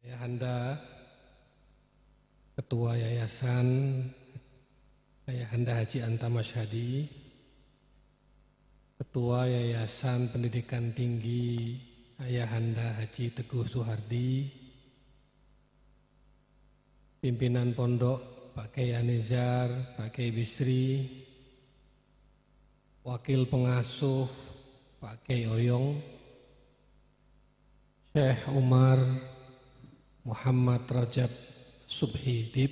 Ayahanda Ketua Yayasan Ayahanda Haji Antam Masyhadi, Ketua Yayasan Pendidikan Tinggi Ayahanda Haji Teguh Suhardi, pimpinan pondok Pak Kiai Anizar, Pak Kiai Bisri, wakil pengasuh Pak Kiai Oyong, Syekh Umar Muhammad Rajab Subhi Dib,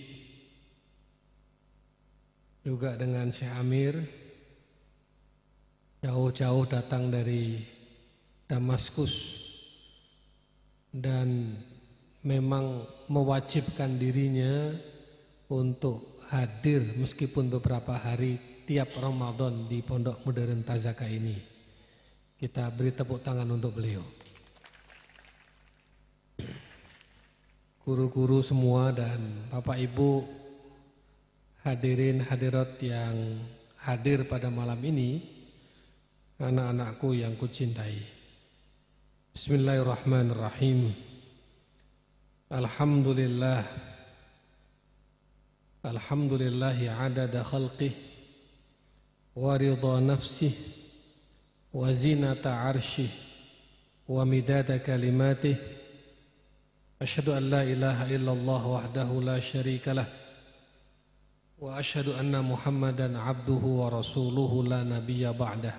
juga dengan Syekh Amir, jauh-jauh datang dari Damaskus dan memang mewajibkan dirinya untuk hadir meskipun beberapa hari tiap Ramadan di Pondok Modern Tazaka ini. Kita beri tepuk tangan untuk beliau. Guru-guru semua dan Bapak Ibu hadirin hadirat yang hadir pada malam ini, anak-anakku yang kucintai. Bismillahirrahmanirrahim. Alhamdulillah. Alhamdulillahi adada khalqih wa ridha nafsih wa zinata arshih wa midada kalimatih. Asyhadu an la ilaha illallah wahdahu la syarika lah wa asyhadu anna Muhammadan abduhu wa rasuluhu la nabiyya ba'dah.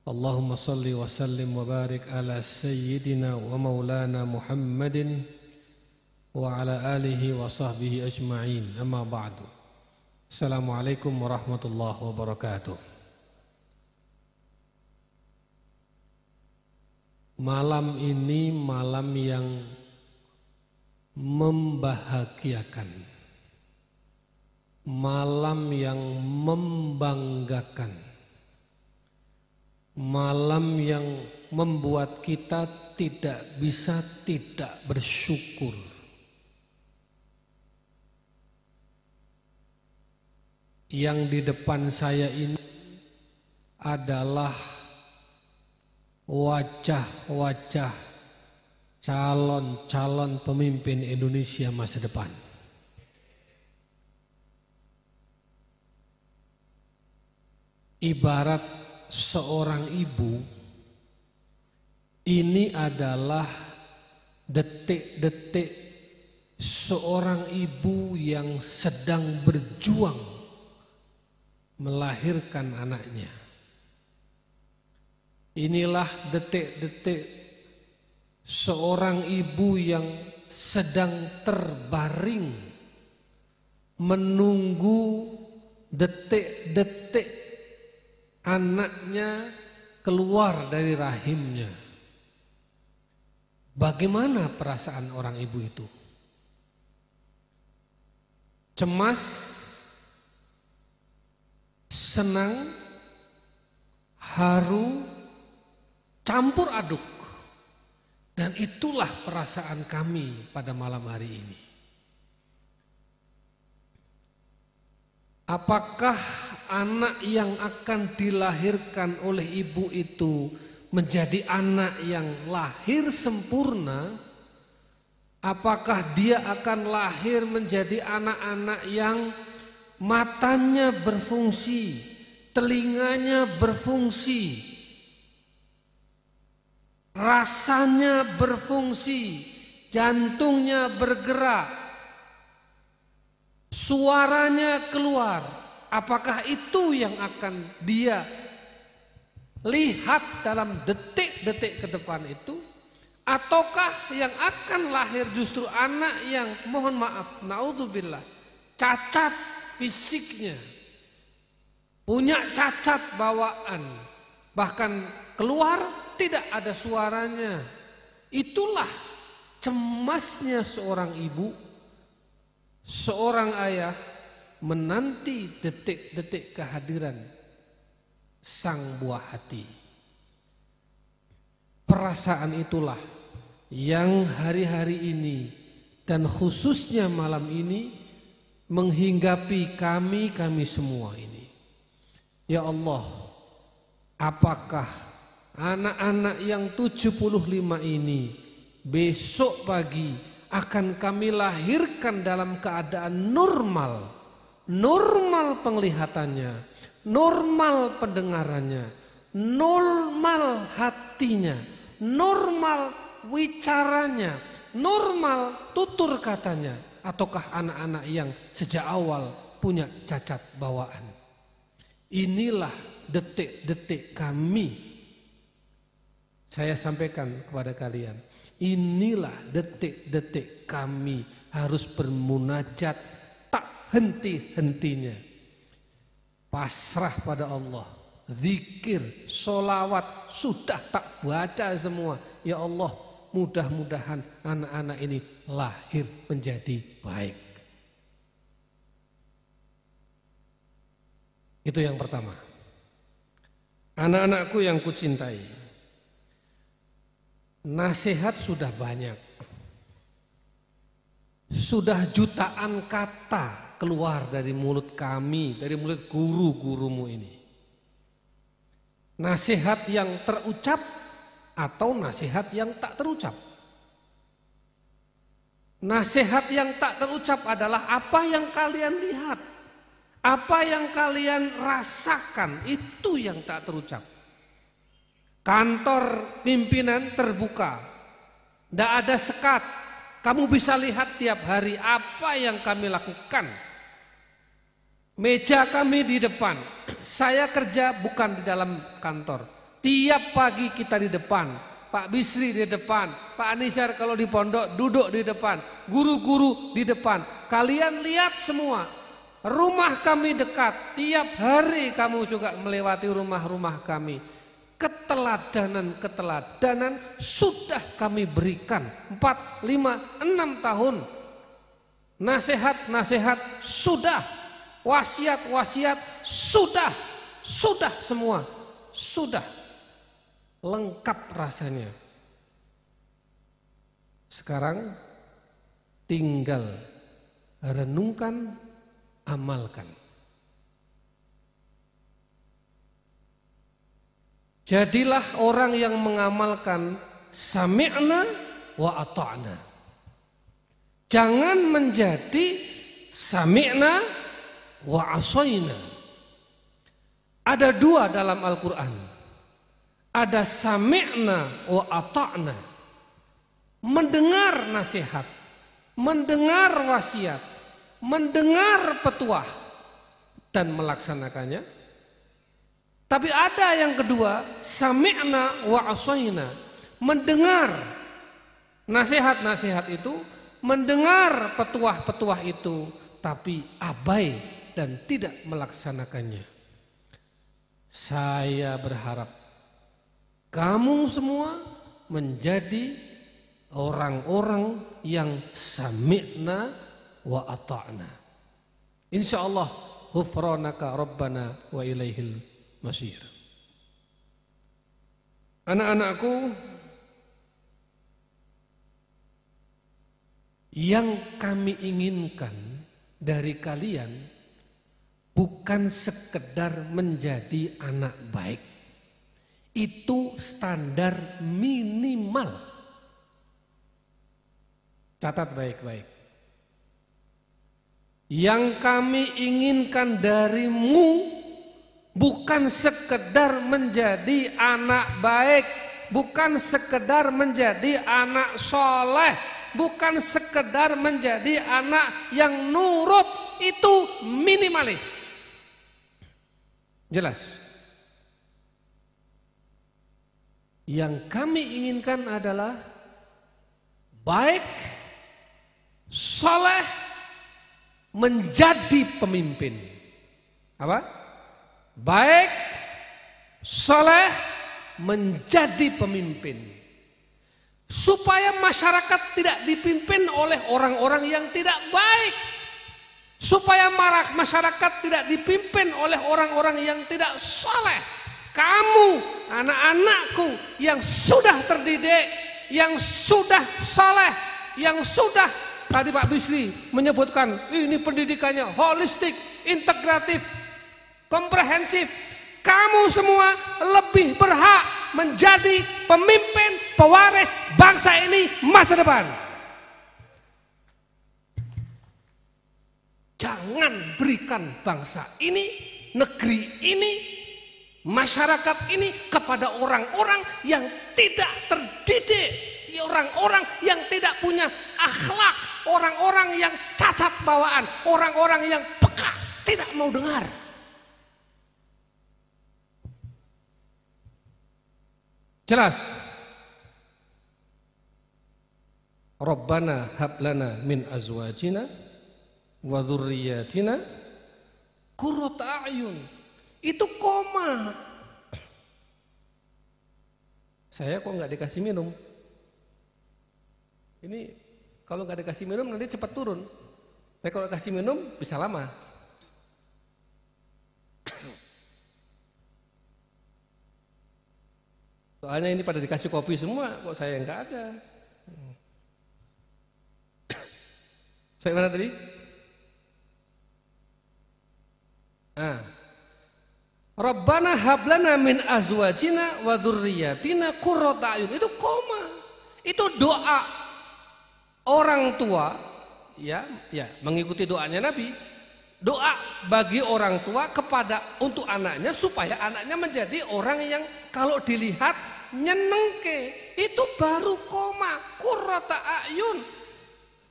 Allahumma salli wa sallim wa barik ala sayyidina wa maulana Muhammadin wa ala alihi wa sahbihi ajma'in. Amma ba'du. Assalamualaikum warahmatullahi wabarakatuh. Malam ini malam yang membahagiakan, malam yang membanggakan, malam yang membuat kita tidak bisa tidak bersyukur. Yang di depan saya ini adalah wajah-wajah calon-calon pemimpin Indonesia masa depan. Ibarat seorang ibu, ini adalah detik-detik seorang ibu yang sedang berjuang melahirkan anaknya. Inilah detik-detik seorang ibu yang sedang terbaring menunggu detik-detik anaknya keluar dari rahimnya. Bagaimana perasaan orang ibu itu? Cemas, senang, haru, campur aduk. Dan itulah perasaan kami pada malam hari ini. Apakah anak yang akan dilahirkan oleh ibu itu menjadi anak yang lahir sempurna? Apakah dia akan lahir menjadi anak-anak yang matanya berfungsi, telinganya berfungsi, rasanya berfungsi, jantungnya bergerak, suaranya keluar? Apakah itu yang akan dia lihat dalam detik-detik ke depan itu? Ataukah yang akan lahir justru anak yang, mohon maaf, naudzubillah, cacat fisiknya, punya cacat bawaan, bahkan keluar tidak ada suaranya? Itulah cemasnya seorang ibu, seorang ayah menanti detik-detik kehadiran sang buah hati. Perasaan itulah yang hari-hari ini dan khususnya malam ini menghinggapi kami semua ini. Ya Allah, apakah anak-anak yang 75 ini besok pagi akan kami lahirkan dalam keadaan normal. Normal penglihatannya, normal pendengarannya, normal hatinya, normal wicaranya, normal tutur katanya. Ataukah anak-anak yang sejak awal punya cacat bawaan? Inilah detik-detik kami. Saya sampaikan kepada kalian, inilah detik-detik kami harus bermunajat tak henti-hentinya. Pasrah pada Allah, zikir, sholawat sudah tak baca semua. Ya Allah, mudah-mudahan anak-anak ini lahir menjadi baik. Itu yang pertama. Anak-anakku yang kucintai, nasihat sudah banyak. Sudah jutaan kata keluar dari mulut kami, dari mulut guru-gurumu ini. Nasihat yang terucap atau nasihat yang tak terucap. Nasihat yang tak terucap adalah apa yang kalian lihat, apa yang kalian rasakan, itu yang tak terucap. Kantor pimpinan terbuka, tidak ada sekat. Kamu bisa lihat tiap hari apa yang kami lakukan. Meja kami di depan. Saya kerja bukan di dalam kantor. Tiap pagi kita di depan. Pak Bisri di depan. Pak Anisar kalau di pondok duduk di depan. Guru-guru di depan. Kalian lihat semua. Rumah kami dekat. Tiap hari kamu juga melewati rumah-rumah kami. Keteladanan sudah kami berikan 4, 5, 6 tahun. Nasihat-nasihat sudah, wasiat-wasiat sudah semua, sudah lengkap rasanya. Sekarang tinggal renungkan, amalkan. Jadilah orang yang mengamalkan sami'na wa ata'na. Jangan menjadi sami'na wa asoina. Ada dua dalam Al-Quran. Ada sami'na wa ata'na. Mendengar nasihat, mendengar wasiat, mendengar petuah dan melaksanakannya. Tapi ada yang kedua, sami'na wa asoina, mendengar nasihat-nasihat itu, mendengar petuah-petuah itu, tapi abai dan tidak melaksanakannya. Saya berharap kamu semua menjadi orang-orang yang sami'na wa ata'na. Insyaallah ghufranaka rabbana wa ilaihil Masir. Anak-anakku, yang kami inginkan dari kalian bukan sekedar menjadi anak baik. Itu standar minimal. Catat baik-baik. Yang kami inginkan darimu bukan sekedar menjadi anak baik, bukan sekedar menjadi anak soleh, bukan sekedar menjadi anak yang nurut, itu minimalis. Jelas? Yang kami inginkan adalah baik, soleh, menjadi pemimpin. Apa? Baik, soleh, menjadi pemimpin. Supaya masyarakat tidak dipimpin oleh orang-orang yang tidak baik. Supaya masyarakat tidak dipimpin oleh orang-orang yang tidak soleh. Kamu, anak-anakku yang sudah terdidik, yang sudah soleh, yang sudah, tadi Pak Bisri menyebutkan, ini pendidikannya holistik, integratif, komprehensif. Kamu semua lebih berhak menjadi pemimpin pewaris bangsa ini masa depan. Jangan berikan bangsa ini, negeri ini, masyarakat ini kepada orang-orang yang tidak terdidik, orang-orang yang tidak punya akhlak, orang-orang yang cacat bawaan, orang-orang yang peka, tidak mau dengar. Jelas? Rabbana hablana min azwajina wa dzurriyyatina qurrata a'yun. Itu koma. Saya kok nggak dikasih minum? Ini kalau nggak dikasih minum nanti cepat turun. Tapi kalau dikasih minum bisa lama. Soalnya ini pada dikasih kopi semua, kok saya nggak ada. Saya mana tadi? Rabbana hablana min azwajina wa dzurriyyatina qurrata a'yun. Itu koma. Itu doa orang tua, ya, mengikuti doanya Nabi. Doa bagi orang tua kepada untuk anaknya supaya anaknya menjadi orang yang kalau dilihat nyenengke. Itu baru koma, qurrata a'yun.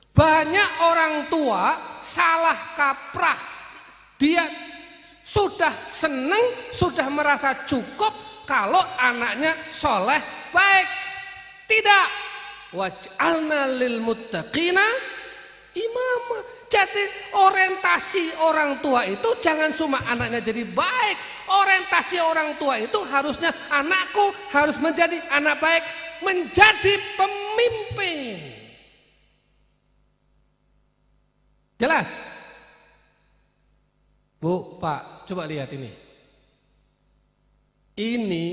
Banyak orang tua salah kaprah. Dia sudah seneng, sudah merasa cukup kalau anaknya soleh baik. Tidak. Waj'alna lil muttaqina imama. Jadi orientasi orang tua itu jangan cuma anaknya jadi baik. Orientasi orang tua itu harusnya anakku harus menjadi anak baik, menjadi pemimpin. Jelas? Bu, Pak, coba lihat ini. Ini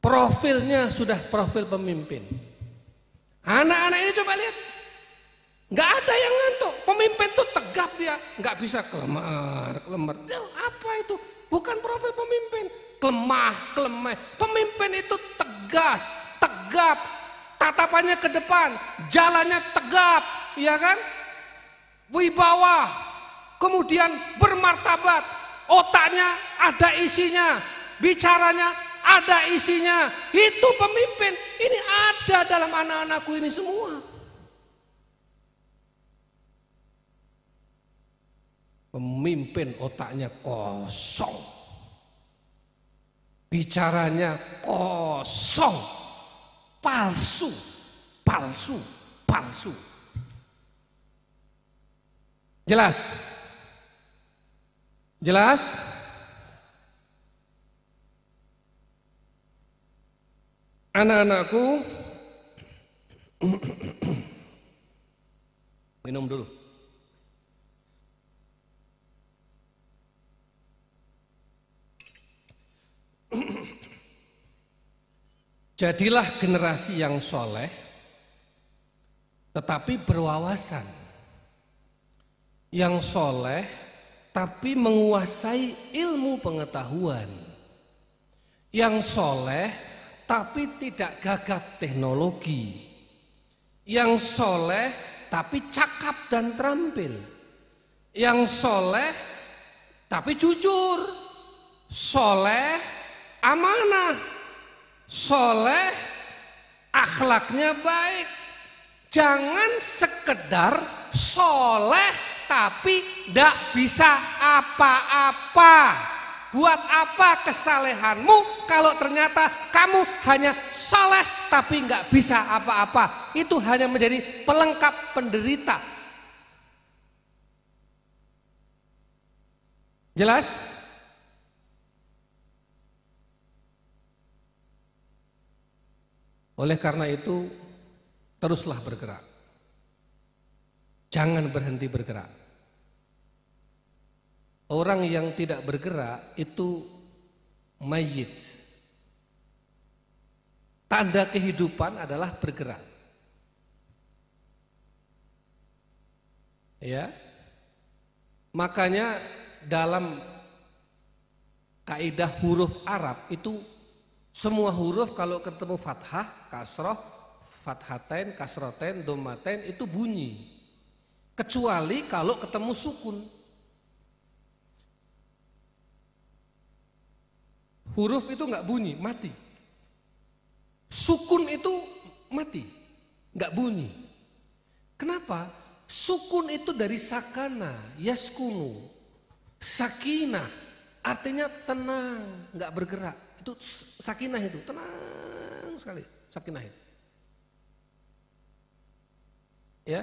profilnya sudah profil pemimpin. Anak-anak ini coba lihat. Nggak ada yang ngantuk. Pemimpin tuh tegap dia, nggak bisa kelemar. Apa itu? Bukan profil pemimpin. Kelemah. Pemimpin itu tegas, tegap, tatapannya ke depan, jalannya tegap, ya kan? Wibawa, kemudian bermartabat, otaknya ada isinya, bicaranya ada isinya. Itu pemimpin. Ini ada dalam anak-anakku ini semua. Pemimpin otaknya kosong, bicaranya kosong, palsu. Jelas? Jelas? Anak-anakku, minum dulu. Jadilah generasi yang soleh, tetapi berwawasan. Yang soleh, tapi menguasai ilmu pengetahuan. Yang soleh, tapi tidak gagap teknologi. Yang soleh, tapi cakap dan terampil. Yang soleh, tapi jujur. Soleh, amanah. Soleh, akhlaknya baik. Jangan sekedar soleh tapi tidak bisa apa-apa. Buat apa kesalehanmu kalau ternyata kamu hanya soleh tapi nggak bisa apa-apa? Itu hanya menjadi pelengkap penderita. Jelas? Oleh karena itu, teruslah bergerak. Jangan berhenti bergerak. Orang yang tidak bergerak itu mayit. Tanda kehidupan adalah bergerak. Ya. Makanya dalam kaidah huruf Arab itu Semua huruf kalau ketemu fathah, kasroh, fathatain, kasrotain, domatain itu bunyi. Kecuali kalau ketemu sukun. Huruf itu nggak bunyi, mati. Sukun itu mati, nggak bunyi. Kenapa? Sukun itu dari sakana, yaskunu, sakinah, artinya tenang, nggak bergerak. Itu sakinah itu, tenang sekali, sakinah itu. Ya,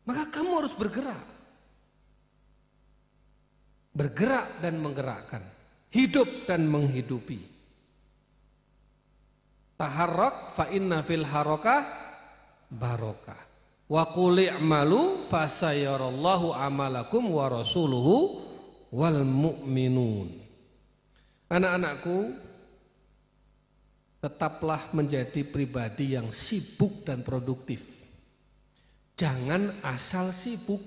maka kamu harus bergerak, bergerak dan menggerakkan. Hidup dan menghidupi. Taharrak fa inna fil harakah barokah. Wa qul i'malu fasayarallahu amalakum wa rasuluhu wal mu'minun. Anak-anakku, tetaplah menjadi pribadi yang sibuk dan produktif. Jangan asal sibuk.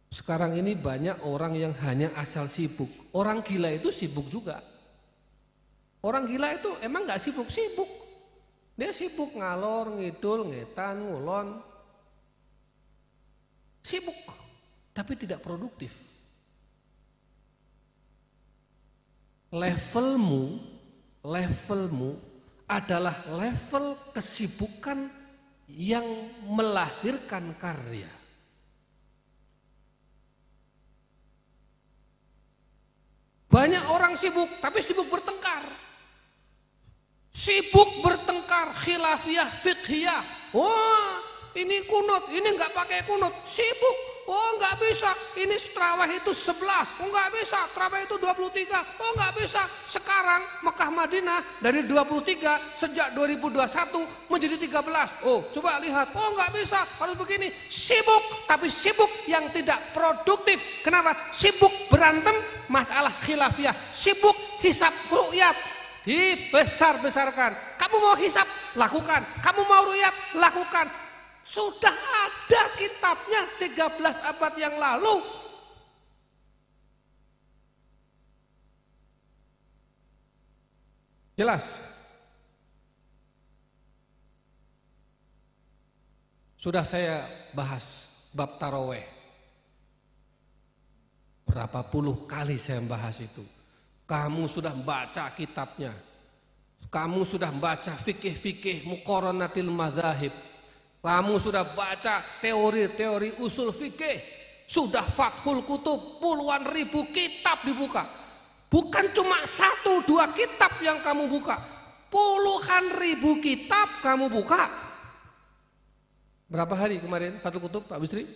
Sekarang ini banyak orang yang hanya asal sibuk. Orang gila itu sibuk juga. Orang gila itu emang gak sibuk-sibuk. Dia sibuk ngalor, ngidul, ngetan, ngulon. Sibuk, tapi tidak produktif. Levelmu adalah level kesibukan yang melahirkan karya. Banyak orang sibuk, tapi sibuk bertengkar. Sibuk bertengkar, khilafiyah, fiqhiyah. Wah, ini kunut, ini enggak pakai kunut. Sibuk, oh enggak bisa. Ini tarawih itu 11, oh enggak bisa. Tarawih itu 23, oh enggak bisa. Sekarang Mekah Madinah dari 23 sejak 2021 menjadi 13. Oh, coba lihat, oh enggak bisa, harus begini. Sibuk, tapi sibuk yang tidak produktif. Kenapa? Sibuk berantem masalah khilafiyah, sibuk hisab ru'yat, dibesar-besarkan. Kamu mau hisab, lakukan. Kamu mau ru'yat, lakukan. Sudah ada kitabnya 13 abad yang lalu. Jelas? Sudah saya bahas bab taraweh. Berapa puluh kali saya membahas itu. Kamu sudah baca kitabnya. Kamu sudah baca fikih-fikih muqaranatil madzahib. Kamu sudah baca teori-teori usul fikih. Sudah fathul kutub, puluhan ribu kitab dibuka. Bukan cuma 1-2 kitab yang kamu buka. Puluhan ribu kitab kamu buka. Berapa hari kemarin satu kutub Pak Bisri?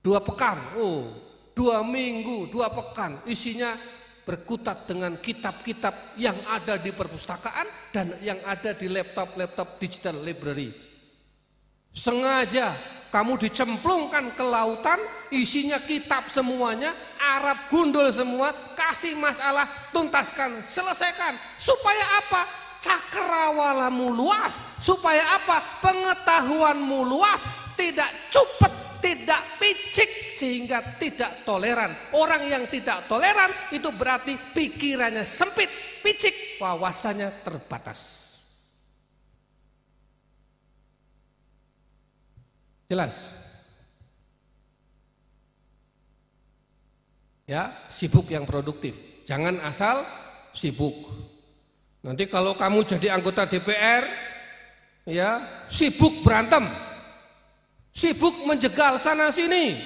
2 pekan, 2 minggu, 2 pekan isinya berkutat dengan kitab-kitab yang ada di perpustakaan dan yang ada di laptop digital library. Sengaja kamu dicemplungkan ke lautan, isinya kitab semuanya, Arab gundul semua, kasih masalah, tuntaskan, selesaikan. Supaya apa? Cakrawalamu luas. Supaya apa? Pengetahuanmu luas, tidak cupet, tidak picik, sehingga tidak toleran. Orang yang tidak toleran itu berarti pikirannya sempit, picik, wawasannya terbatas. Jelas? Ya, sibuk yang produktif. Jangan asal sibuk. Nanti kalau kamu jadi anggota DPR, ya, sibuk berantem. Sibuk menjegal sana sini,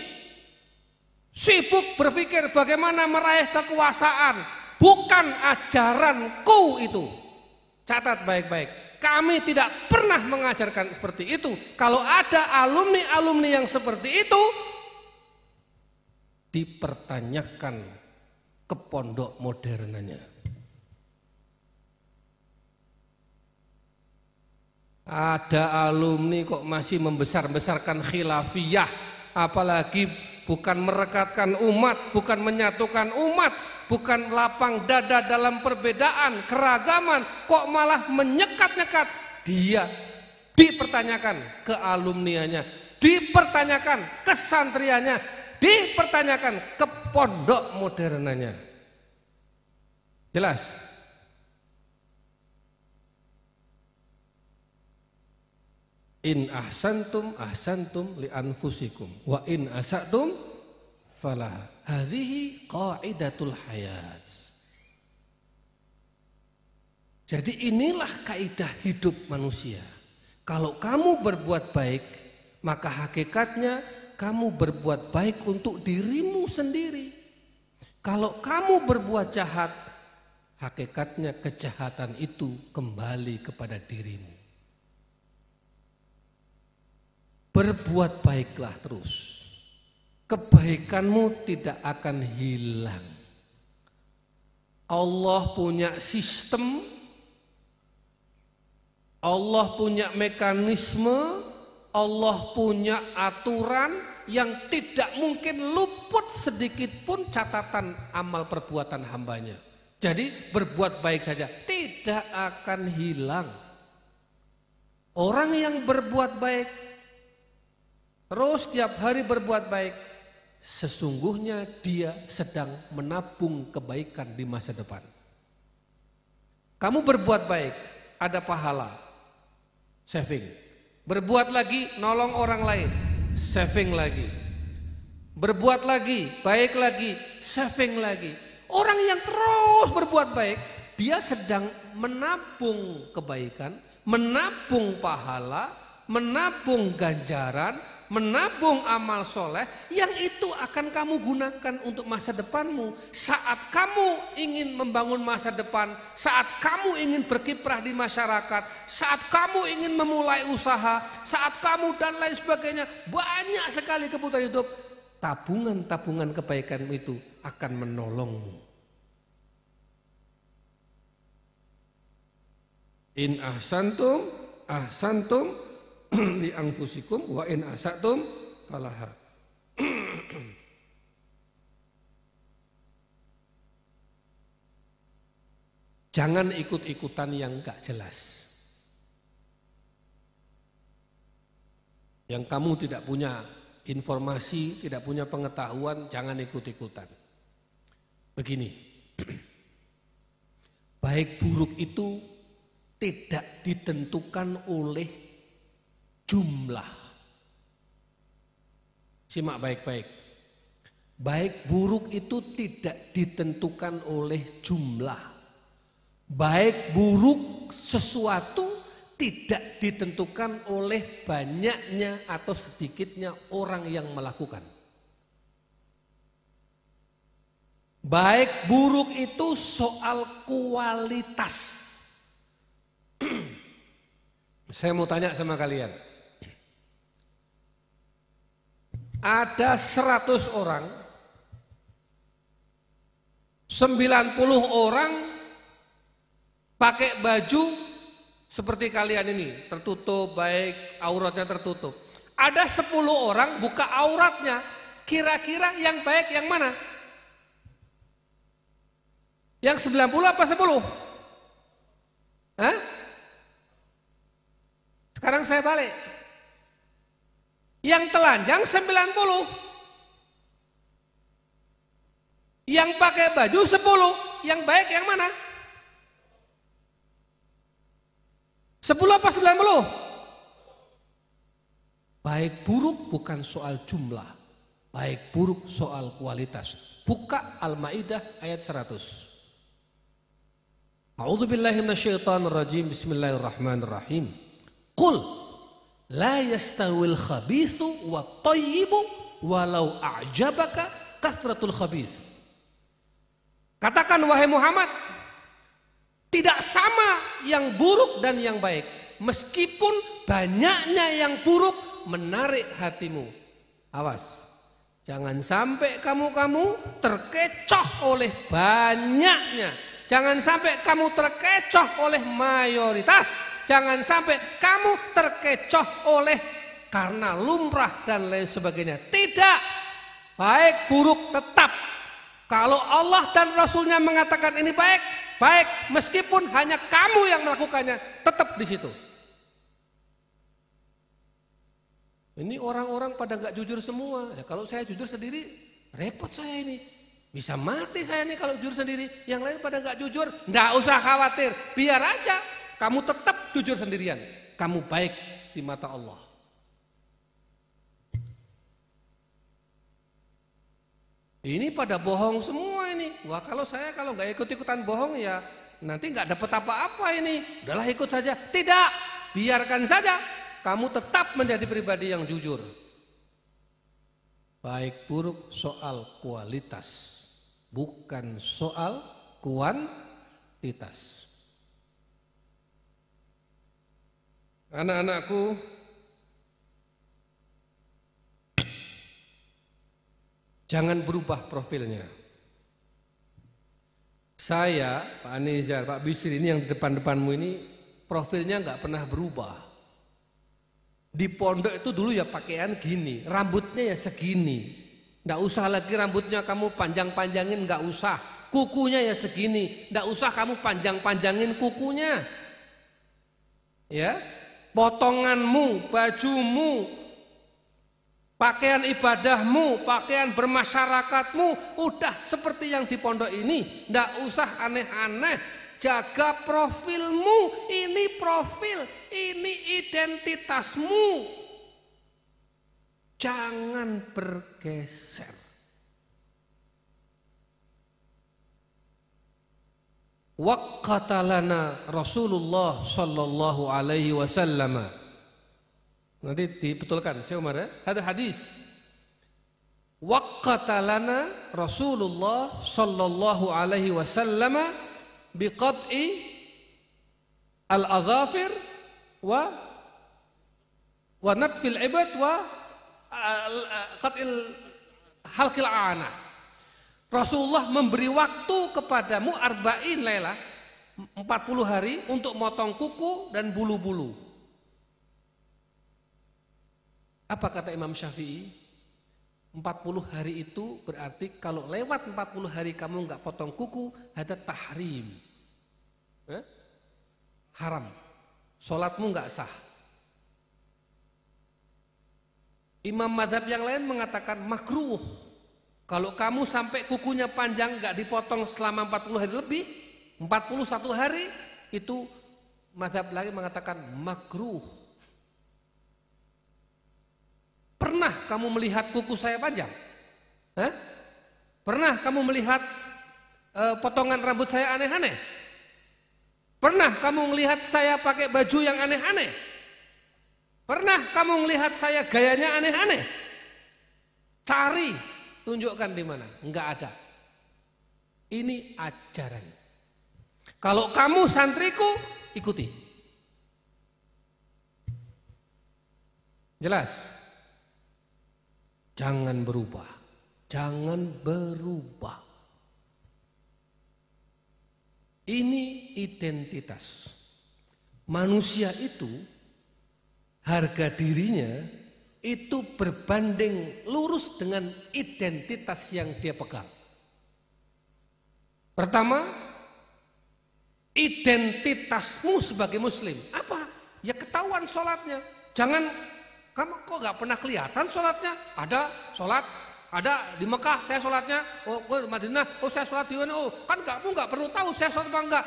sibuk berpikir bagaimana meraih kekuasaan. Bukan ajaranku itu. Catat baik-baik, kami tidak pernah mengajarkan seperti itu. Kalau ada alumni-alumni yang seperti itu, dipertanyakan ke pondok modernanya. Ada alumni kok masih membesar-besarkan khilafiyah, apalagi bukan merekatkan umat, bukan menyatukan umat, bukan lapang dada dalam perbedaan, keragaman, kok malah menyekat-nyekat. Dia dipertanyakan ke alumnianya, dipertanyakan ke santrianya, dipertanyakan ke pondok modernanya. Jelas? In ahsantum ahsantum li anfusikum wa in asatum falah. Hadhihi qaidatul hayat. Jadi inilah kaidah hidup manusia. Kalau kamu berbuat baik, maka hakikatnya kamu berbuat baik untuk dirimu sendiri. Kalau kamu berbuat jahat, hakikatnya kejahatan itu kembali kepada dirimu. Berbuat baiklah terus. Kebaikanmu tidak akan hilang. Allah punya sistem, Allah punya mekanisme, Allah punya aturan yang tidak mungkin luput sedikit pun catatan amal perbuatan hambanya. Jadi berbuat baik saja tidak akan hilang. Orang yang berbuat baik, terus tiap hari berbuat baik, sesungguhnya dia sedang menabung kebaikan di masa depan. Kamu berbuat baik, ada pahala, saving. Berbuat lagi, nolong orang lain, saving lagi. Berbuat lagi, baik lagi, saving lagi. Orang yang terus berbuat baik, dia sedang menabung kebaikan, menabung pahala, menabung ganjaran, menabung amal soleh yang itu akan kamu gunakan untuk masa depanmu. Saat kamu ingin membangun masa depan, saat kamu ingin berkiprah di masyarakat, saat kamu ingin memulai usaha, saat kamu dan lain sebagainya, banyak sekali kebutuhan hidup. Tabungan-tabungan kebaikanmu itu akan menolongmu. In ahsantum ahsantum li anfusikum wa in asatum falaha. Jangan ikut-ikutan yang gak jelas. Yang kamu tidak punya informasi, tidak punya pengetahuan, jangan ikut-ikutan. Begini, baik buruk itu tidak ditentukan oleh jumlah. Simak baik-baik. Baik buruk itu tidak ditentukan oleh jumlah. Baik buruk sesuatu tidak ditentukan oleh banyaknya atau sedikitnya orang yang melakukan. Baik buruk itu soal kualitas. Saya mau tanya sama kalian. Ada 100 orang, 90 orang pakai baju seperti kalian ini, tertutup, baik auratnya tertutup. Ada 10 orang buka auratnya, kira-kira yang baik yang mana? Yang 90 apa 10? Hah? Sekarang saya balik. Yang telanjang 90. Yang pakai baju 10. Yang baik yang mana? 10 apa 90? Baik buruk bukan soal jumlah. Baik buruk soal kualitas. Buka Al-Maidah ayat 100. A'udzubillahi minasyaitonirrajim. Bismillahirrahmanirrahim. Qul la yastawil khabithu wa thayyibu walau a'jabaka kasratul khabith. Katakan wahai Muhammad, tidak sama yang buruk dan yang baik, meskipun banyaknya yang buruk menarik hatimu. Awas, jangan sampai kamu terkecoh oleh banyaknya. Jangan sampai kamu terkecoh oleh mayoritas. Jangan sampai kamu terkecoh oleh karena lumrah dan lain sebagainya. Tidak, baik buruk tetap. Kalau Allah dan Rasulnya mengatakan ini baik, baik meskipun hanya kamu yang melakukannya, tetap di situ. Ini orang-orang pada nggak jujur semua. Ya, kalau saya jujur sendiri, repot saya ini. Bisa mati saya nih kalau jujur sendiri. Yang lain pada nggak jujur, nggak usah khawatir. Biar aja, kamu tetap jujur sendirian. Kamu baik di mata Allah. Ini pada bohong semua ini. Wah, kalau nggak ikut-ikutan bohong ya nanti nggak dapat apa-apa ini. Udahlah ikut saja. Tidak, biarkan saja. Kamu tetap menjadi pribadi yang jujur. Baik buruk soal kualitas, bukan soal kuantitas. Anak-anakku, jangan berubah profilnya. Saya, Pak Anizar, Pak Bisri ini yang di depan-depanmu ini profilnya nggak pernah berubah. Di pondok itu dulu ya pakaian gini, rambutnya ya segini. Nggak usah lagi rambutnya kamu panjang-panjangin, nggak usah. Kukunya ya segini, nggak usah kamu panjang-panjangin kukunya. Ya, potonganmu, bajumu, pakaian ibadahmu, pakaian bermasyarakatmu, udah seperti yang di pondok ini. Nggak usah aneh-aneh. Jaga profilmu, ini profil, ini identitasmu. Jangan bergeser. Waqatalana Rasulullah sallallahu alaihi wasallam. Nanti dibetulkan, saya Umar ya. Ada hadis. Waqatalana Rasulullah sallallahu alaihi wasallam biqat'i al-adhafir wa natfil ibad wa qat'il halqil aanah. Rasulullah memberi waktu kepadamu arba'in lailah, 40 hari untuk motong kuku dan bulu-bulu. Apa kata Imam Syafi'i? 40 hari itu berarti kalau lewat 40 hari kamu enggak potong kuku, ada tahrim. Haram. Sholatmu enggak sah. Imam madhab yang lain mengatakan makruh. Kalau kamu sampai kukunya panjang enggak dipotong selama 40 hari lebih, 41 hari, itu madhab lain mengatakan makruh. Pernah kamu melihat kuku saya panjang? Pernah kamu melihat potongan rambut saya aneh-aneh? Pernah kamu melihat saya pakai baju yang aneh-aneh? Pernah kamu melihat saya gayanya aneh-aneh? Cari, tunjukkan di mana? Enggak ada. Ini ajaran. Kalau kamu santriku, ikuti. Jelas? Jangan berubah. Jangan berubah. Ini identitas. Manusia itu harga dirinya itu berbanding lurus dengan identitas yang dia pegang. Pertama, identitasmu sebagai muslim. Apa? Ya ketahuan sholatnya. Jangan, kamu kok gak pernah kelihatan sholatnya? Ada sholat, ada di Mekah saya sholatnya, oh di Madinah, oh saya sholat di mana, oh kan kamu gak perlu tahu saya sholat apa enggak.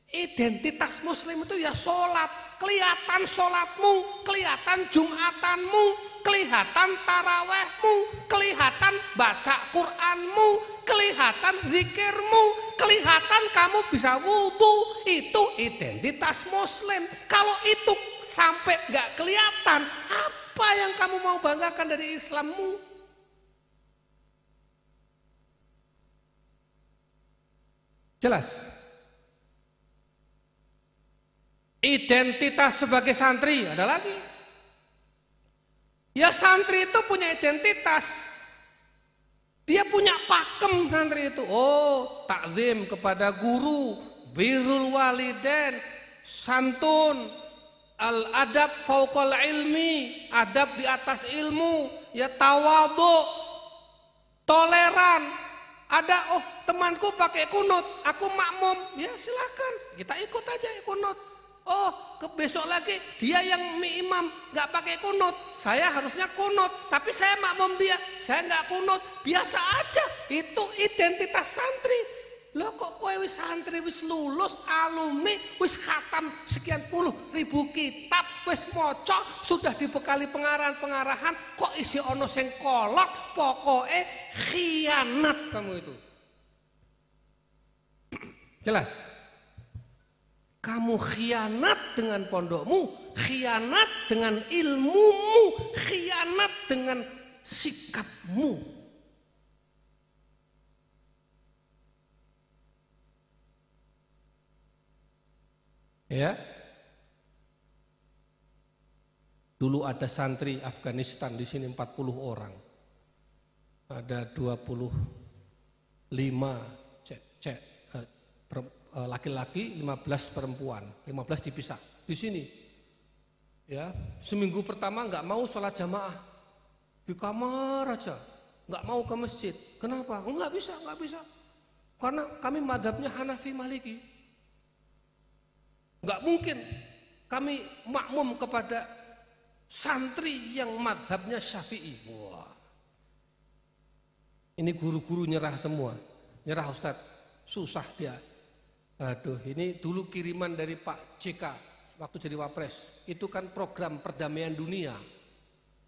Identitas muslim itu ya sholat, kelihatan sholatmu, kelihatan jumatanmu, kelihatan tarawehmu, kelihatan baca Quranmu, kelihatan zikirmu, kelihatan kamu bisa wudhu, itu identitas muslim. Kalau itu sampai gak kelihatan, apa yang kamu mau banggakan dari Islammu? Jelas? Identitas sebagai santri ada lagi. Ya santri itu punya identitas. Dia punya pakem santri itu. Oh, takzim kepada guru, birrul walidain, santun, al-adab fauqal ilmi, adab di atas ilmu, ya tawadhu, toleran. Ada, oh temanku pakai kunut, aku makmum, ya silakan, kita ikut aja kunut. Oh, besok lagi dia yang imam nggak pakai kunut, saya harusnya kunut, tapi saya makmum dia, saya nggak kunut, biasa aja. Itu identitas santri. Loh kok kowe wis santri, wis lulus, alumni, wis khatam sekian puluh ribu kitab, wis moco, sudah dibekali pengarahan-pengarahan, kok isi ono sing kolot, pokoknya khianat kamu itu. Jelas? Kamu khianat dengan pondokmu, khianat dengan ilmumu, khianat dengan sikapmu. Ya. Dulu ada santri Afghanistan di sini 40 orang. Ada 25 laki-laki, 15 perempuan, 15 dipisah di sini. Ya, seminggu pertama nggak mau sholat jamaah di kamar aja, nggak mau ke masjid. Kenapa? Nggak bisa. Karena kami madhabnya Hanafi Maliki. Nggak mungkin kami makmum kepada santri yang madhabnya Syafi'i. Wah, ini guru-guru nyerah semua, nyerah Ustadz, susah dia. Aduh, ini dulu kiriman dari Pak JK waktu jadi wapres. Itu kan program perdamaian dunia.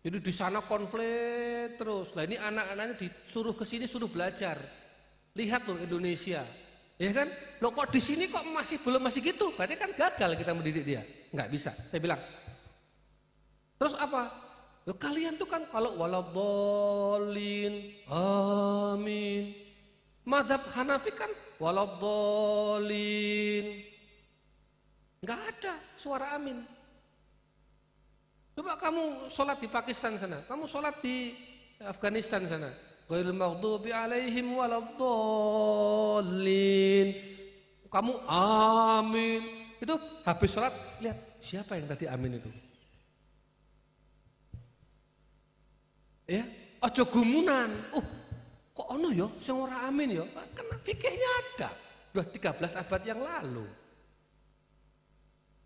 Jadi di sana konflik terus. Lah ini anak-anaknya disuruh ke sini, suruh belajar. Lihat loh Indonesia, ya kan? Loh kok di sini kok masih gitu? Berarti kan gagal kita mendidik dia. Nggak bisa. Saya bilang. Terus apa? Loh kalian tuh kan kalau waladhdallin, amin. Madhab Hanafi kan waladhdallin. Enggak ada suara amin. Coba kamu sholat di Pakistan sana, kamu sholat di Afghanistan sana. Ghairil maghdubi alaihim waladhdallin. Kamu amin. Itu habis sholat, lihat siapa yang tadi amin itu. Ya, ojo gumunan. Kok ono ya sing ora amin ya? Kan fikihnya ada. Udah 13 abad yang lalu.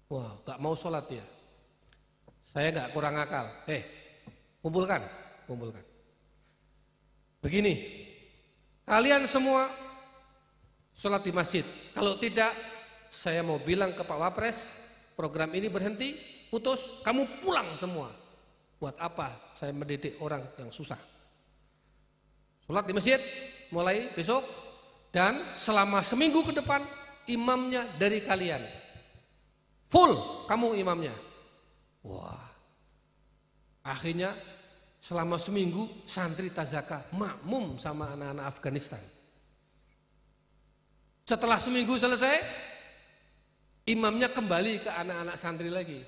Wah, gak mau sholat ya. Saya gak kurang akal. Kumpulkan. Begini, kalian semua sholat di masjid. Kalau tidak, saya mau bilang ke Pak Wapres, program ini berhenti, putus, kamu pulang semua. Buat apa saya mendidik orang yang susah? Sholat di masjid mulai besok dan selama seminggu ke depan imamnya dari kalian. Full kamu imamnya. Wah. Akhirnya selama seminggu santri Tazaka makmum sama anak-anak Afghanistan. Setelah seminggu selesai, imamnya kembali ke anak-anak santri lagi.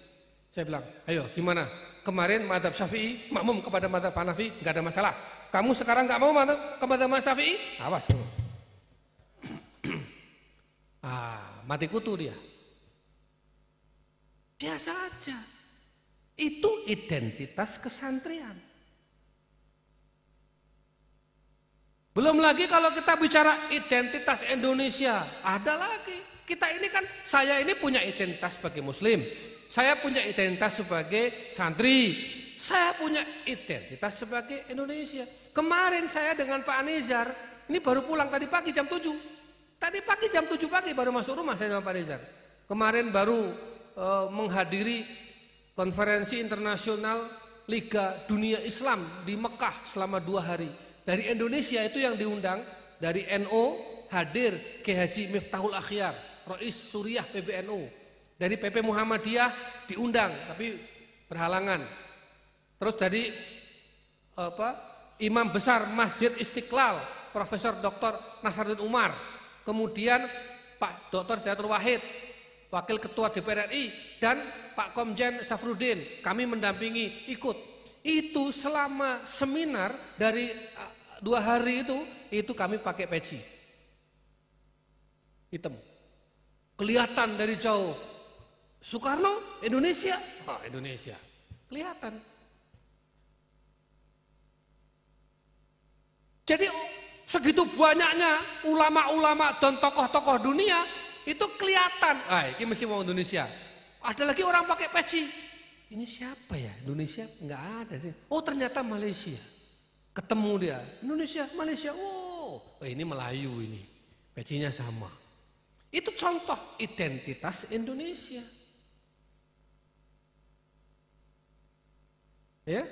Saya bilang, ayo gimana? Kemarin madhab Syafi'i makmum kepada madhab Hanafi, nggak ada masalah. Kamu sekarang nggak mau kepada Mas Syafi'i? Awas. Mati kutu dia. Biasa aja. Itu identitas kesantrian. Belum lagi kalau kita bicara identitas Indonesia, ada lagi. Kita ini kan, saya ini punya identitas sebagai Muslim. Saya punya identitas sebagai santri. Saya punya identitas sebagai Indonesia. Kemarin saya dengan Pak Nizar, ini baru pulang tadi pagi jam 7. Tadi pagi jam 7 pagi baru masuk rumah saya sama Pak Nizar. Kemarin baru menghadiri konferensi internasional Liga Dunia Islam di Mekah selama 2 hari. Dari Indonesia itu yang diundang, dari NU hadir Kiai Haji Miftahul Akhyar, Rais Suriah PBNU. Dari PP Muhammadiyah diundang tapi berhalangan. Terus dari Imam Besar Masjid Istiqlal, Profesor Dr. Nasaruddin Umar, kemudian Pak Dr. Dayatul Wahid, Wakil Ketua DPR RI, dan Pak Komjen Safruddin, kami mendampingi ikut. Itu selama seminar dari 2 hari itu kami pakai peci hitam, kelihatan dari jauh. Soekarno, Indonesia, Indonesia, kelihatan. Jadi segitu banyaknya ulama-ulama dan tokoh-tokoh dunia itu kelihatan. Ini mesti mau Indonesia. Ada lagi orang pakai peci. Ini siapa ya? Indonesia nggak ada. Oh ternyata Malaysia. Ketemu dia. Indonesia, Malaysia. Oh ini Melayu ini. Pecinya sama. Itu contoh identitas Indonesia. Ya,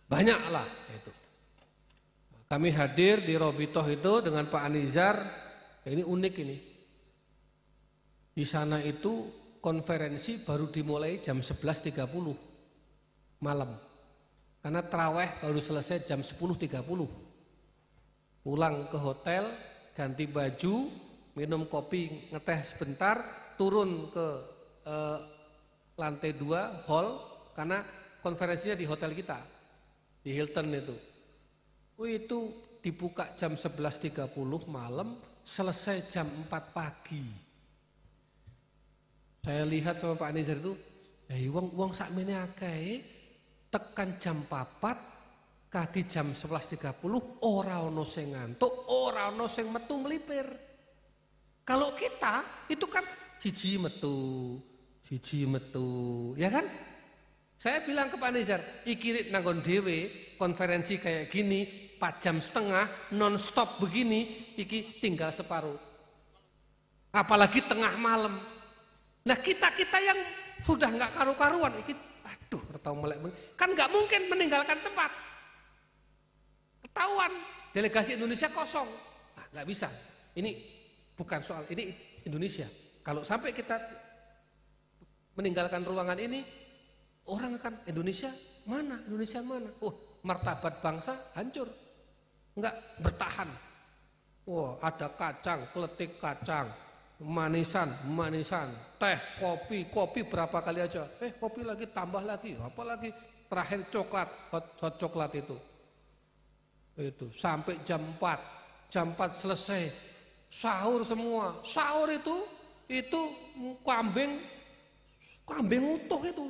banyaklah itu. Kami hadir di Robitoh itu dengan Pak Anizar. Ini unik ini. Di sana itu konferensi baru dimulai jam 11.30 malam. Karena tarawih baru selesai jam 10.30. Pulang ke hotel, ganti baju, minum kopi, ngeteh sebentar, turun ke lantai 2 hall karena konferensinya di hotel kita, di Hilton itu. Itu dibuka jam 11.30 malam, selesai jam 4 pagi. Saya lihat sama Pak Anizar itu, uang sakmene akeh, tekan jam 4, kadi jam 11.30, ora ono sing ngantuk, ora ono sing metu melipir. Kalau kita itu kan siji metu, ya kan? Saya bilang ke Pak Anizar, iki nanggon dhewe konferensi kayak gini 4 jam setengah non stop begini, iki tinggal separuh. Apalagi tengah malam. Nah kita yang sudah nggak karu-karuan, iki aduh retau melek kan nggak mungkin meninggalkan tempat. Ketahuan delegasi Indonesia kosong, nggak bisa. Ini bukan soal ini Indonesia. Kalau sampai kita meninggalkan ruangan ini, orang akan Indonesia mana? Oh, martabat bangsa hancur, enggak bertahan. Wah, ada kacang, kletik kacang, manisan, teh, kopi berapa kali aja. Kopi lagi, tambah lagi, apa lagi? Terakhir coklat, hot coklat itu. Itu sampai jam 4 selesai, sahur semua. Sahur itu kambing utuh itu.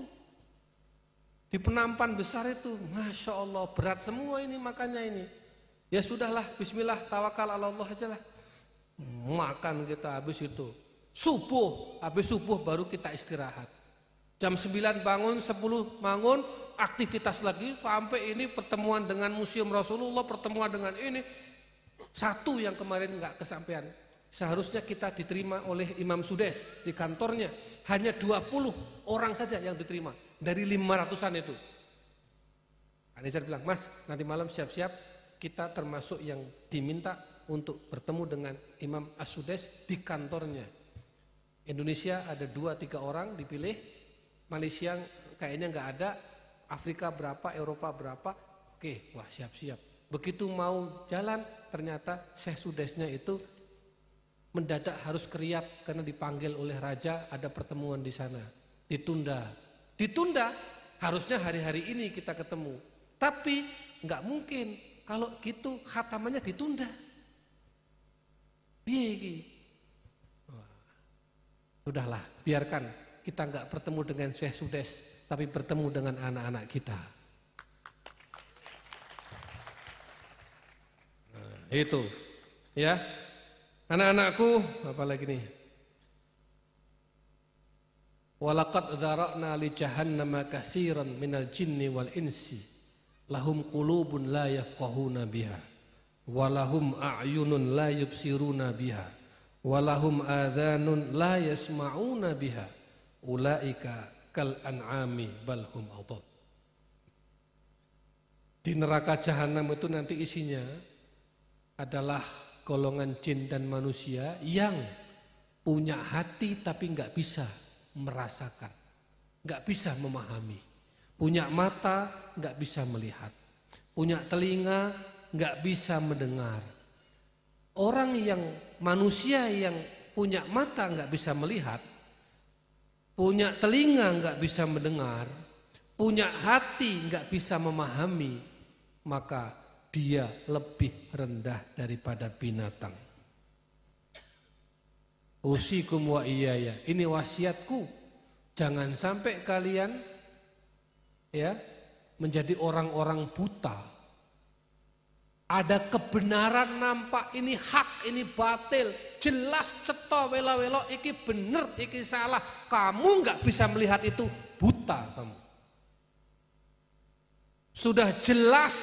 Di penampan besar itu, Masya Allah, berat semua ini makannya ini. Ya sudahlah, bismillah, tawakal ala Allah aja lah. Makan kita habis itu. Habis subuh baru kita istirahat. Jam 9 bangun, 10 bangun, aktivitas lagi sampai ini pertemuan dengan Museum Rasulullah, pertemuan dengan ini. Satu yang kemarin nggak kesampaian. Seharusnya kita diterima oleh Imam Sudes di kantornya. Hanya 20 orang saja yang diterima. Dari 500-an itu. Anizar bilang, Mas nanti malam siap-siap kita termasuk yang diminta untuk bertemu dengan Imam As-Sudes di kantornya. Indonesia ada 2-3 orang dipilih, Malaysia kayaknya nggak ada, Afrika berapa, Eropa berapa, oke, wah siap-siap. Begitu mau jalan ternyata Syekh Sudesnya itu mendadak harus keriap karena dipanggil oleh raja, ada pertemuan di sana, ditunda, harusnya hari-hari ini kita ketemu. Tapi nggak mungkin kalau gitu khatamannya ditunda. Sudahlah, biarkan kita nggak bertemu dengan Syekh Sudes, tapi bertemu dengan anak-anak kita. Nah, itu, ya, anak-anakku, apalagi nih? Walaqad dzara'na li jahannama katsiran minal jinni wal insi lahum qulubun la yafqahuna biha wa lahum a'yunun la yubsiruna biha wa lahum adhanun la yasma'una biha ulaika kal an'ami bal hum adall. Di neraka jahanam itu nanti isinya adalah golongan jin dan manusia yang punya hati tapi enggak bisa merasakan, nggak bisa memahami, punya mata nggak bisa melihat, punya telinga nggak bisa mendengar. Orang yang manusia yang punya mata nggak bisa melihat, punya telinga nggak bisa mendengar, punya hati nggak bisa memahami, maka dia lebih rendah daripada binatang. Usikum wa iyaya, ini wasiatku, jangan sampai kalian ya menjadi orang-orang buta Ada kebenaran nampak, ini hak, ini batil, jelas ceto welo-welo, iki bener, iki salah. Kamu nggak bisa melihat itu, buta kamu. Sudah jelas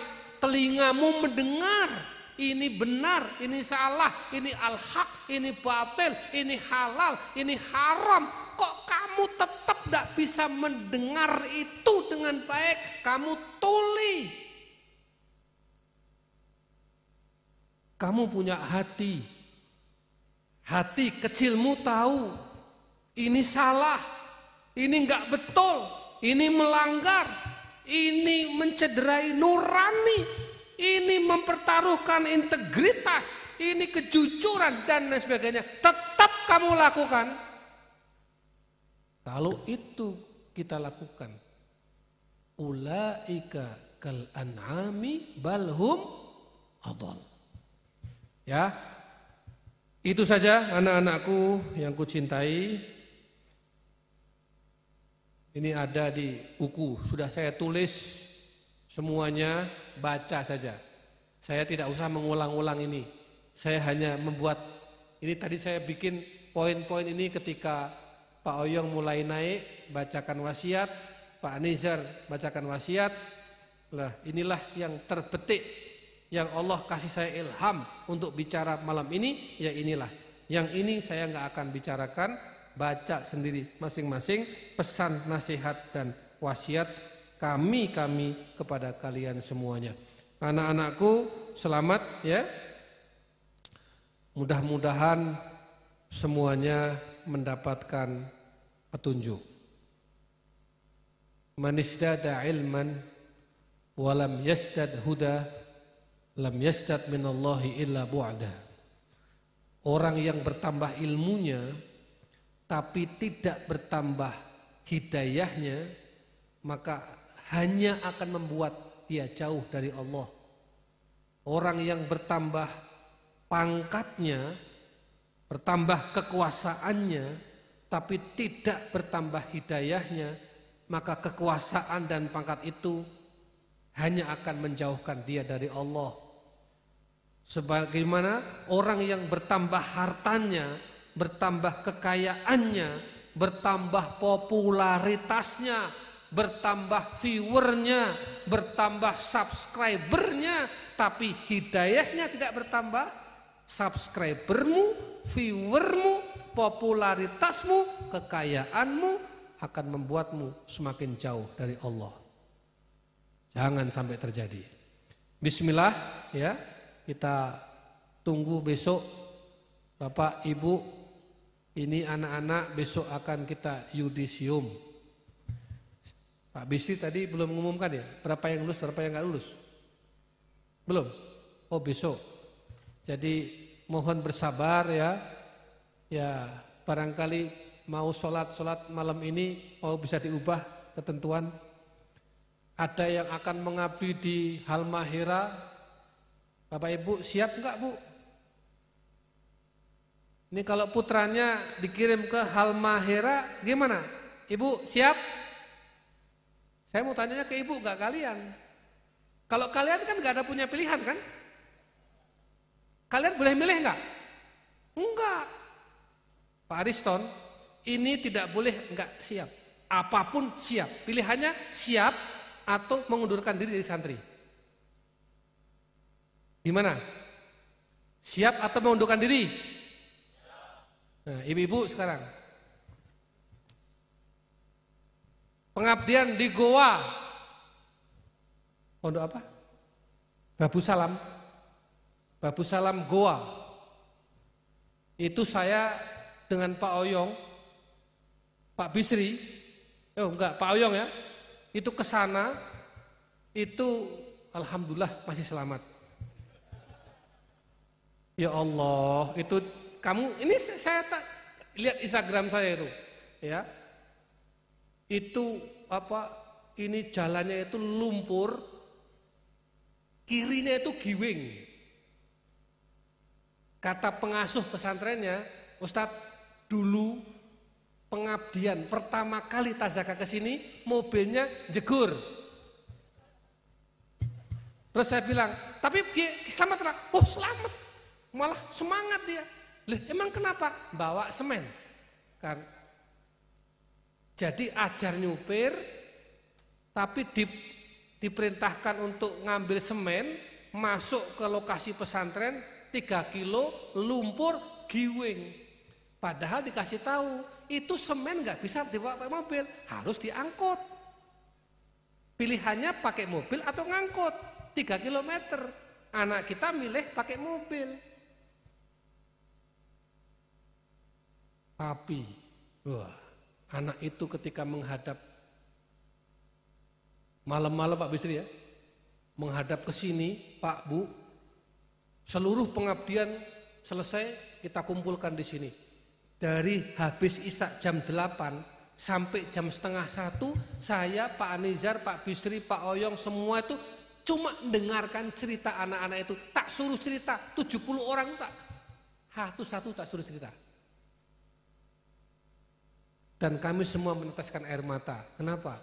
telingamu mendengar, ini benar, ini salah, ini al-haq, ini batil, ini halal, ini haram. Kok kamu tetap nggak bisa mendengar itu dengan baik? Kamu tuli. Kamu punya hati, hati kecilmu tahu ini salah, ini enggak betul, ini melanggar, ini mencederai nurani, ini mempertaruhkan integritas, ini kejujuran dan lain sebagainya. Tetap kamu lakukan. Kalau itu kita lakukan, ulaika kal an'ami balhum adall. Ya, itu saja anak-anakku yang kucintai. Ini ada di buku, sudah saya tulis semuanya, baca saja. Saya tidak usah mengulang-ulang ini. Saya hanya membuat, ini tadi saya bikin poin-poin ini ketika Pak Oyong mulai naik, bacakan wasiat, Pak Nizar bacakan wasiat. Lah, inilah yang terbetik, yang Allah kasih saya ilham untuk bicara malam ini, ya inilah. Yang ini saya nggak akan bicarakan, baca sendiri masing-masing pesan, nasihat dan wasiat kami kepada kalian semuanya. Anak-anakku selamat ya. Mudah-mudahan semuanya mendapatkan petunjuk. Man istada ilman walam yasdad huda lam yasdad minallahi illa bu'da. Orang yang bertambah ilmunya tapi tidak bertambah hidayahnya, maka hanya akan membuat dia jauh dari Allah. Orang yang bertambah pangkatnya, bertambah kekuasaannya, tapi tidak bertambah hidayahnya, maka kekuasaan dan pangkat itu hanya akan menjauhkan dia dari Allah. Sebagaimana orang yang bertambah hartanya, bertambah kekayaannya, bertambah popularitasnya, bertambah viewernya, bertambah subscribernya, tapi hidayahnya tidak bertambah, subscribermu, viewermu, popularitasmu, kekayaanmu akan membuatmu semakin jauh dari Allah. Jangan sampai terjadi. Bismillah ya. Kita tunggu besok Bapak Ibu, ini anak-anak besok akan kita yudisium. Pak Bisri tadi belum mengumumkan ya, berapa yang lulus, berapa yang nggak lulus? Belum? Oh besok. Jadi mohon bersabar ya. Ya barangkali mau sholat malam ini mau bisa diubah ketentuan. Ada yang akan mengabdi di Halmahera. Bapak Ibu siap enggak Bu? Ini kalau putranya dikirim ke Halmahera gimana? Ibu siap? Saya mau tanyanya ke Ibu enggak kalian? Kalau kalian kan enggak ada punya pilihan kan? Kalian boleh milih enggak? Enggak. Pak Ariston, ini tidak boleh enggak siap. Apapun siap. Pilihannya siap atau mengundurkan diri dari santri. Gimana? Siap atau mengundurkan diri? Nah, ibu-ibu sekarang. Pengabdian di Goa. Pondok apa? Babu Salam. Babu Salam Goa. Itu saya dengan Pak Oyong, Pak Bisri, Pak Oyong ya. Itu ke sana, itu alhamdulillah masih selamat. Ya Allah, itu kamu ini saya lihat Instagram saya itu, ya. Itu apa? Ini jalannya itu lumpur, kirinya itu giwing. Kata pengasuh pesantrennya, Ustadz, dulu pengabdian pertama kali Tazaka ke sini, mobilnya jegur. Terus saya bilang, tapi selamat tak? Oh selamat, malah semangat dia. Loh, emang kenapa? Bawa semen kan. Jadi ajar nyupir, tapi diperintahkan untuk ngambil semen, masuk ke lokasi pesantren 3 kilo lumpur giwing. Padahal dikasih tahu itu semen nggak bisa dibawa pakai mobil, harus diangkut. Pilihannya pakai mobil atau ngangkut 3 kilometer. Anak kita milih pakai mobil. Tapi, wah, anak itu ketika menghadap malam-malam Pak Bisri ya, menghadap ke sini, Pak Bu, seluruh pengabdian selesai kita kumpulkan di sini. Dari habis isak jam 8 sampai jam setengah 1, saya, Pak Anizar, Pak Bisri, Pak Oyong, semua itu cuma dengarkan cerita anak-anak itu. Tak suruh cerita, 70 orang tak, satu-satu tak suruh cerita. Dan kami semua meneteskan air mata. Kenapa?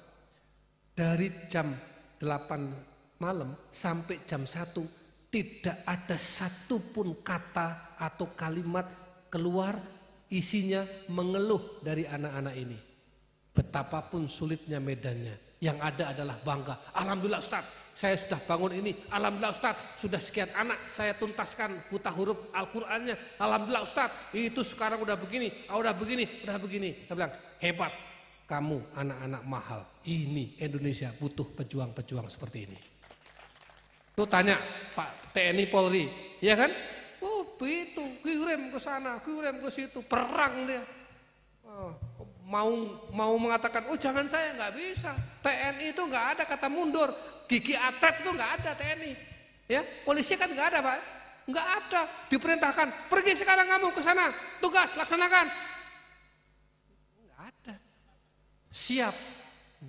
Dari jam 8 malam sampai jam 1 tidak ada satupun kata atau kalimat keluar isinya mengeluh dari anak-anak ini. Betapapun sulitnya medannya, yang ada adalah bangga. Alhamdulillah Ustaz, saya sudah bangun ini. Alhamdulillah Ustaz, sudah sekian anak saya tuntaskan buta huruf Al-Qur'annya. Alhamdulillah Ustaz, itu sekarang udah begini, udah begini. Saya bilang, hebat kamu anak-anak mahal. Ini Indonesia butuh pejuang-pejuang seperti ini. Tuh tanya Pak TNI Polri, ya kan? Oh begitu, kirim ke sana, kirim ke situ, perang dia. Mau mengatakan, oh jangan saya, nggak bisa. TNI itu nggak ada kata mundur, gigi atlet itu nggak ada TNI. Ya, polisi kan nggak ada Pak, nggak ada. Diperintahkan, pergi sekarang kamu ke sana, tugas laksanakan. Nggak ada. Siap,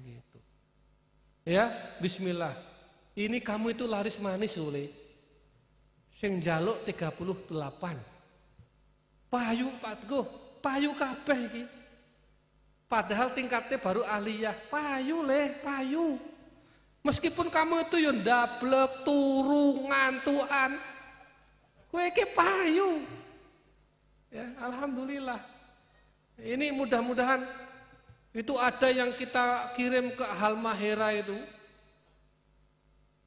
gitu. Ya, Bismillah. Ini kamu itu laris manis loh, Le. Sing njaluk 38. Payu Pak Teguh, payu kabeh iki. Padahal tingkatnya baru aliyah, payu Le, payu. Meskipun kamu itu yo ndablek, turu, ngantukan, kowe iki payu. Ya, alhamdulillah. Ini mudah-mudahan itu ada yang kita kirim ke Halmahera itu.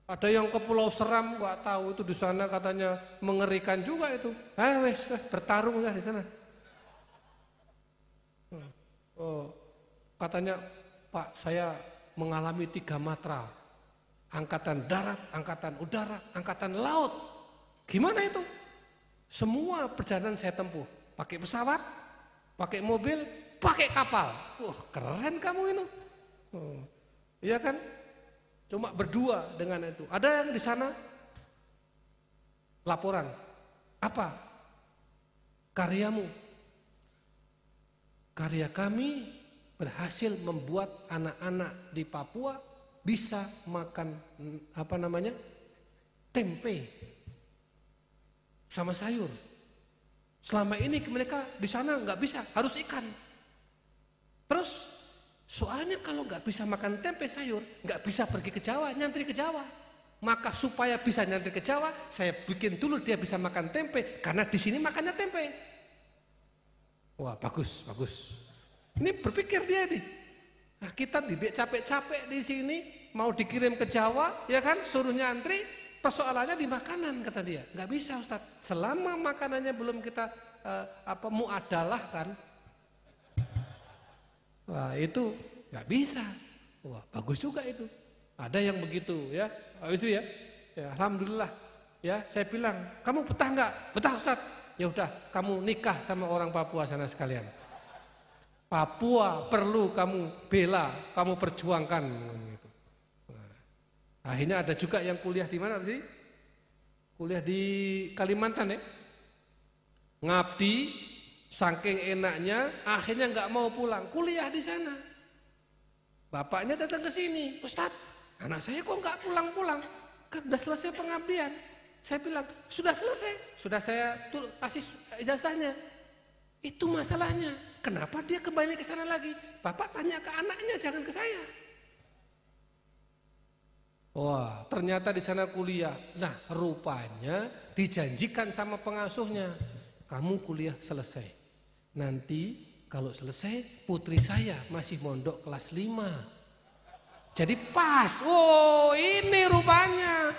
Ada yang ke Pulau Seram, nggak tahu itu di sana katanya mengerikan juga itu. Wes bertarung ya di sana. Oh, katanya Pak, saya mengalami 3 matra, angkatan darat, angkatan udara, angkatan laut. Gimana itu? Semua perjalanan saya tempuh, pakai pesawat, pakai mobil, pakai kapal. Wah, keren kamu itu. Iya kan? Cuma berdua dengan itu. Ada yang di sana laporan, apa? Karyamu. Karya kami berhasil membuat anak-anak di Papua bisa makan tempe sama sayur. Selama ini mereka di sana nggak bisa, harus ikan. Terus soalnya kalau nggak bisa makan tempe sayur, nggak bisa pergi ke Jawa, nyantri ke Jawa. Maka supaya bisa nyantri ke Jawa, saya bikin dulu dia bisa makan tempe, karena di sini makannya tempe. Wah bagus. Ini berpikir dia nih. Nah, kita didik capek-capek di sini, mau dikirim ke Jawa, ya kan, suruh nyantri. Persoalannya di makanan kata dia, nggak bisa Ustaz. Selama makanannya belum kita muadalah kan. Wah itu nggak bisa. Wah bagus juga itu. Ada yang begitu ya, habis itu ya. Alhamdulillah. Ya saya bilang, kamu betah nggak? Betah Ustaz. Ya udah, kamu nikah sama orang Papua sana sekalian. Papua perlu kamu bela, kamu perjuangkan. Nah, akhirnya ada juga yang kuliah di mana sih? Kuliah di Kalimantan ya. Ngabdi, saking enaknya, akhirnya nggak mau pulang, kuliah di sana. Bapaknya datang ke sini, Ustadz, anak saya kok nggak pulang-pulang? Kan udah selesai pengabdian. Saya bilang, sudah selesai, sudah saya kasih ijazahnya. Itu masalahnya. Kenapa dia kembali ke sana lagi? Bapak tanya ke anaknya, jangan ke saya. Wah, ternyata di sana kuliah. Nah, rupanya dijanjikan sama pengasuhnya, kamu kuliah selesai. Nanti kalau selesai, putri saya masih mondok kelas 5. Jadi pas. Oh, ini rupanya.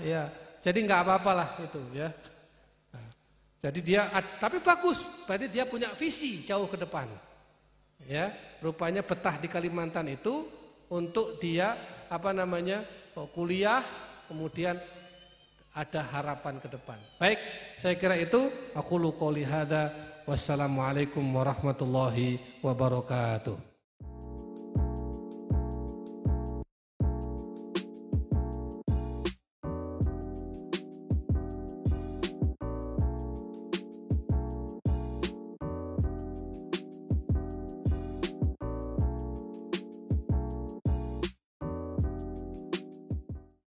Ya. Jadi nggak apa-apalah itu ya. Nah, jadi dia, tapi bagus. Berarti dia punya visi jauh ke depan. Ya, rupanya betah di Kalimantan itu untuk dia kuliah, kemudian ada harapan ke depan. Baik, saya kira itu. Aku qouli hadza. Wassalamualaikum warahmatullahi wabarakatuh.